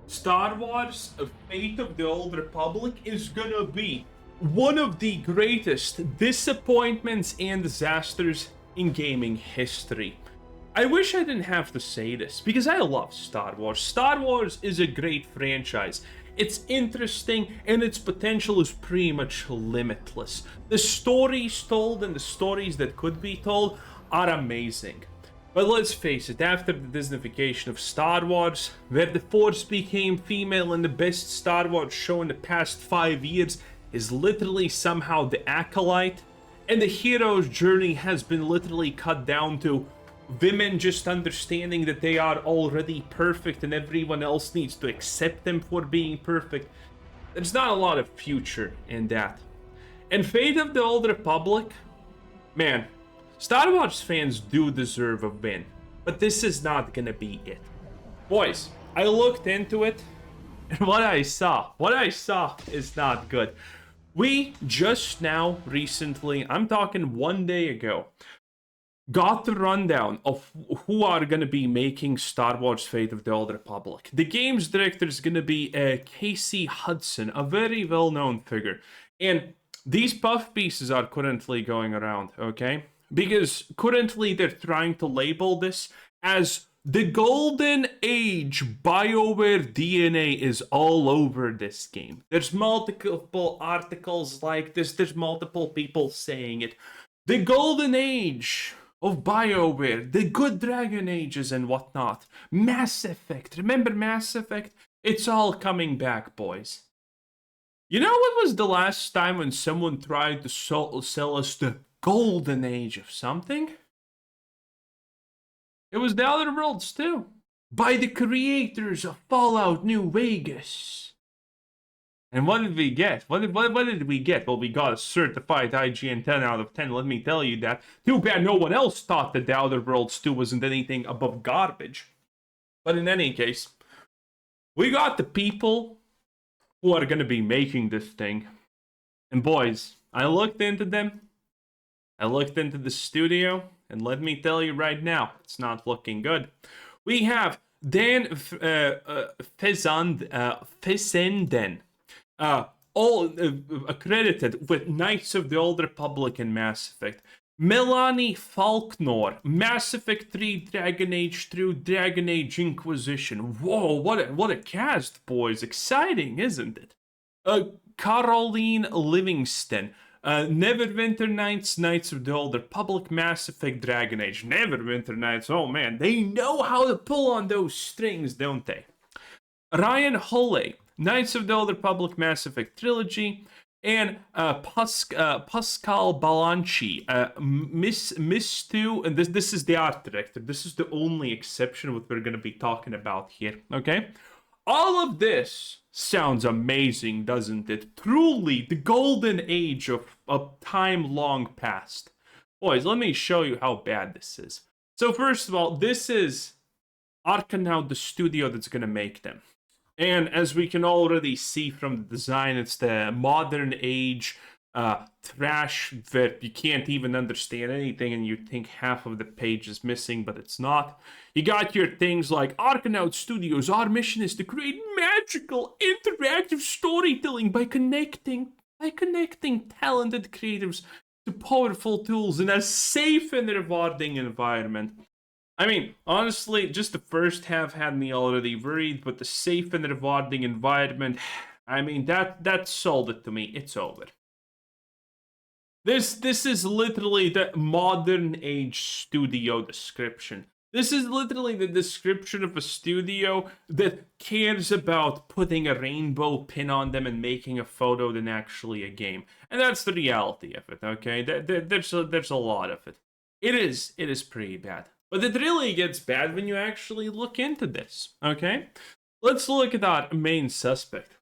Star Wars: Fate of the Old Republic is gonna be one of the greatest disappointments and disasters in gaming history. I wish I didn't have to say this, because I love Star Wars. Star Wars is a great franchise. It's interesting, and its potential is pretty much limitless. The stories told and the stories that could be told are amazing. But let's face it, after the Disneyfication of Star Wars, where the Force became female and the best Star Wars show in the past 5 years is literally somehow The Acolyte, and the hero's journey has been literally cut down to women just understanding that they are already perfect and everyone else needs to accept them for being perfect, there's not a lot of future in that. And Fate of the Old Republic, man, Star Wars fans do deserve a win, but this is not gonna be it. Boys, I looked into it, and what I saw is not good. We just now, recently, I'm talking 1 day ago, got the rundown of who are going to be making Star Wars Fate of the Old Republic. The game's director is going to be Casey Hudson, a very well-known figure. And these puff pieces are currently going around, okay? Because currently they're trying to label this as the Golden Age. BioWare DNA is all over this game. There's multiple articles like this. There's multiple people saying it. The Golden Age of BioWare, the good Dragon Ages and whatnot. Mass Effect. Remember Mass Effect? It's all coming back, boys. You know what was the last time when someone tried to sell us the Golden Age of something? It was The Outer Worlds too, by the creators of Fallout New Vegas. And what did we get? What did we get? Well, we got a certified IGN 10 out of 10, let me tell you that. Too bad no one else thought that The Outer Worlds 2 wasn't anything above garbage. But in any case, we got the people who are going to be making this thing. And boys, I looked into them. I looked into the studio. And let me tell you right now, it's not looking good. We have Dan Fessenden, all accredited with Knights of the Old Republic and Mass Effect. Melanie Faulkner, Mass Effect 3, Dragon Age 2, Dragon Age Inquisition. Whoa, what a cast, boys. Exciting, isn't it? Caroline Livingston, Neverwinter Nights, Knights of the Old Republic, Mass Effect, Dragon Age. Neverwinter Nights, oh man, they know how to pull on those strings, don't they? Ryan Holley, Knights of the Old Republic, Mass Effect Trilogy, and Pascal Balanchi, Miss 2, and this is the art director. This is the only exception what we're going to be talking about here, okay? All of this sounds amazing, doesn't it? Truly, the golden age of time long past. Boys, let me show you how bad this is. So first of all, this is Arcanaut, the studio that's going to make them. And as we can already see from the design, it's the modern age trash that you can't even understand anything and you think half of the page is missing, but it's not. You got your things like Arcanaut Studios. Our mission is to create magical, interactive storytelling by connecting talented creatives to powerful tools in a safe and rewarding environment. I mean, honestly, just the first half had me already worried, but the safe and rewarding environment, I mean, that sold it to me. It's over. This is literally the modern age studio description. This is literally the description of a studio that cares about putting a rainbow pin on them and making a photo than actually a game. And that's the reality of it, okay? There's a lot of it. It is pretty bad. But it really gets bad when you actually look into this, okay? Let's look at our main suspect.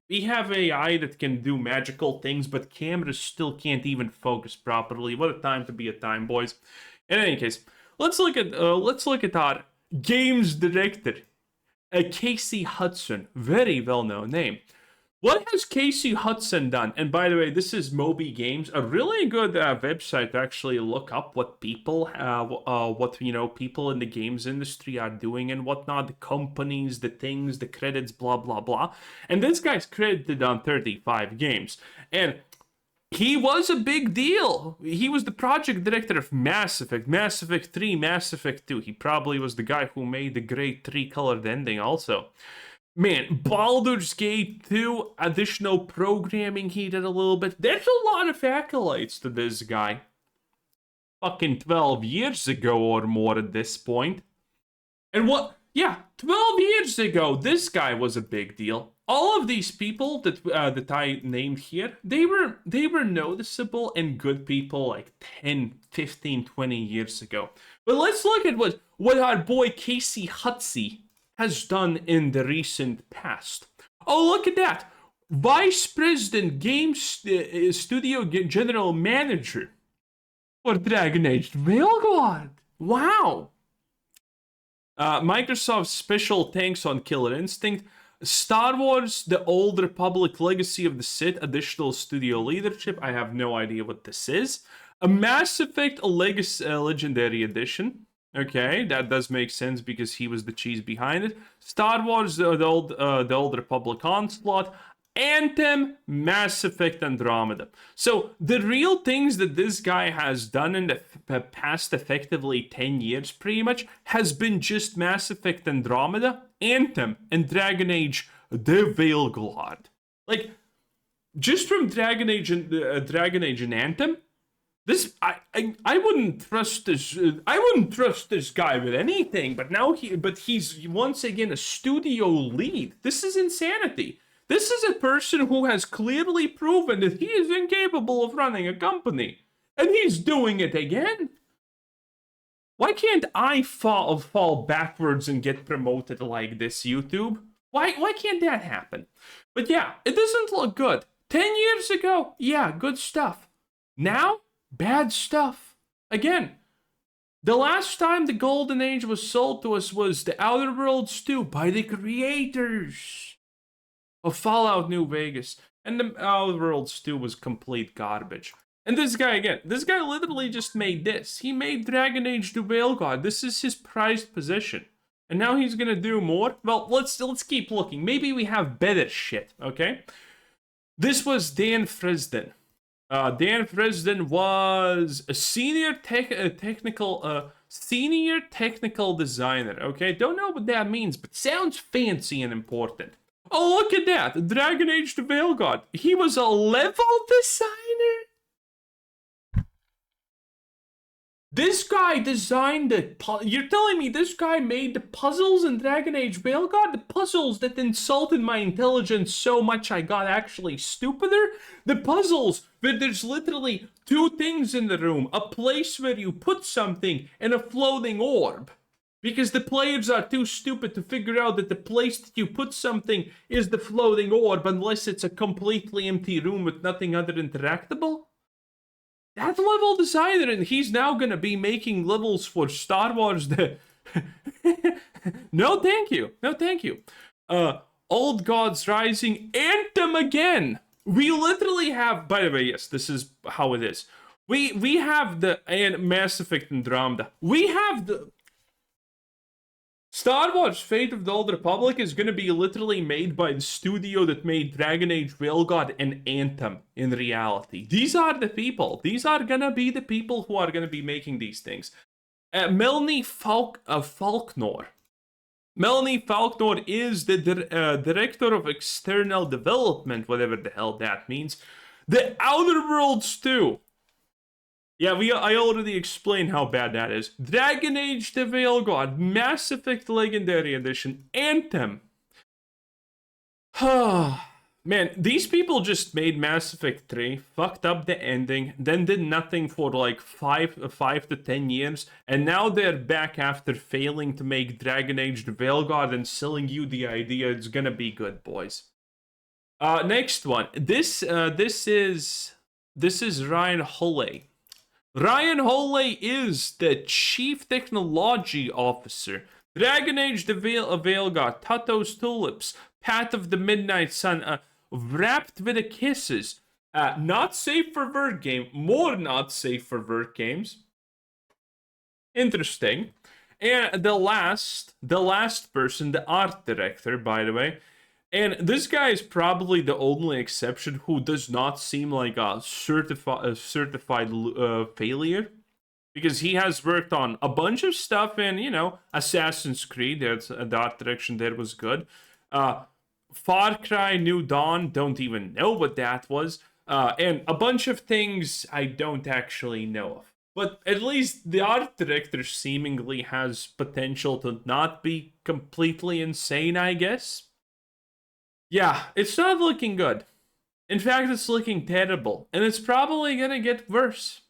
We have AI that can do magical things, but cameras still can't even focus properly. What a time to be a time, boys. In any case, let's look at our games director, Casey Hudson, very well-known name. What has Casey Hudson done? And by the way, this is Moby Games, a really good website to actually look up what people, people in the games industry are doing and whatnot, the companies, the things, the credits, blah blah blah. And this guy's credited on 35 games, and he was a big deal. He was the project director of Mass Effect, Mass Effect 3, Mass Effect 2. He probably was the guy who made the great 3-colored ending also. Man, Baldur's Gate 2, additional programming he did a little bit. There's a lot of accolades to this guy. Fucking 12 years ago or more at this point. And what? Yeah, 12 years ago, this guy was a big deal. All of these people that I named here, they were noticeable and good people like 10, 15, 20 years ago. But let's look at what our boy Casey Hudson has done in the recent past. Oh, look at that. Vice President, Game Studio General Manager for Dragon Age Veilguard. Wow. Microsoft's Special Thanks on Killer Instinct. Star Wars, The Old Republic, Legacy of the Sith, additional studio leadership. I have no idea what this is. A Mass Effect, a Legendary Edition. Okay, that does make sense because he was the cheese behind it. Star Wars, the Old Republic Onslaught, Anthem, Mass Effect Andromeda. So the real things that this guy has done in the past effectively 10 years pretty much has been just Mass Effect Andromeda, Anthem, and Dragon Age the Veilguard. Like, just from Dragon Age and Anthem, this I wouldn't trust this. I wouldn't trust this guy with anything. But now he's once again a studio lead. This is insanity. This is a person who has clearly proven that he is incapable of running a company, and he's doing it again. Why can't I fall backwards and get promoted like this, YouTube? Why can't that happen? But yeah, it doesn't look good. 10 years ago, yeah, good stuff. Now, bad stuff. Again, the last time the Golden Age was sold to us was The Outer Worlds 2 by the creators of Fallout New Vegas. And The Outer Worlds 2 was complete garbage. And this guy literally just made this. He made Dragon Age the Veilguard. This is his prized possession. And now he's gonna do more? Well, let's keep looking. Maybe we have better shit, okay? This was Dan Frisden. Dan Frisden was a senior technical designer, okay? Don't know what that means, but sounds fancy and important. Oh, look at that. Dragon Age the Veilguard. He was a level designer? This guy designed you're telling me this guy made the puzzles in Dragon Age Veilguard? The puzzles that insulted my intelligence so much I got actually stupider? The puzzles where there's literally two things in the room. A place where you put something and a floating orb. Because the players are too stupid to figure out that the place that you put something is the floating orb unless it's a completely empty room with nothing other interactable? That level designer, and he's now gonna be making levels for Star Wars. No, thank you. No, thank you. Old Gods Rising, Anthem again. We literally have. By the way, yes, this is how it is. We have the Mass Effect Andromeda. We have the Star Wars Fate of the Old Republic is going to be literally made by the studio that made Dragon Age Veilguard and Anthem in reality. These are the people. These are going to be the people who are going to be making these things. Melanie Faulkner. Melanie Faulkner is the director of external development, whatever the hell that means. The Outer Worlds 2. Yeah, I already explained how bad that is. Dragon Age the Veilguard, Mass Effect Legendary Edition, Anthem. Man, these people just made Mass Effect 3, fucked up the ending, then did nothing for like 5 to 10 years, and now they're back after failing to make Dragon Age the Veilguard and selling you the idea it's gonna be good, boys. Next one. This is Ryan Holley. Ryan Holley is the Chief Technology Officer. Dragon Age the Veilguard, Tato's Tulips, Path of the Midnight Sun. wrapped with the kisses. Not safe for work game. More not safe for work games. Interesting. And the last person, the art director, by the way. And this guy is probably the only exception who does not seem like a certified failure. Because he has worked on a bunch of stuff in, Assassin's Creed. The art direction there was good. Far Cry New Dawn, don't even know what that was. And a bunch of things I don't actually know of. But at least the art director seemingly has potential to not be completely insane, I guess. Yeah, it's not looking good. In fact, it's looking terrible. And it's probably gonna get worse.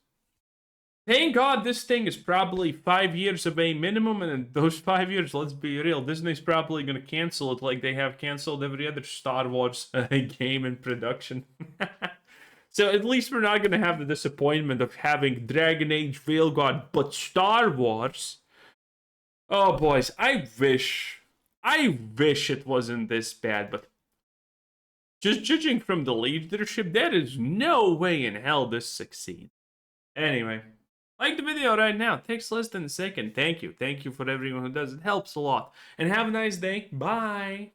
Thank God this thing is probably 5 years away minimum, and in those 5 years, let's be real, Disney's probably gonna cancel it like they have canceled every other Star Wars game in production. So at least we're not gonna have the disappointment of having Dragon Age Veilgaurd, but Star Wars. Oh boys, I wish it wasn't this bad, but just judging from the leadership, there is no way in hell this succeeds. Anyway. Like the video right now. It takes less than a second. Thank you. Thank you for everyone who does. It helps a lot. And have a nice day. Bye.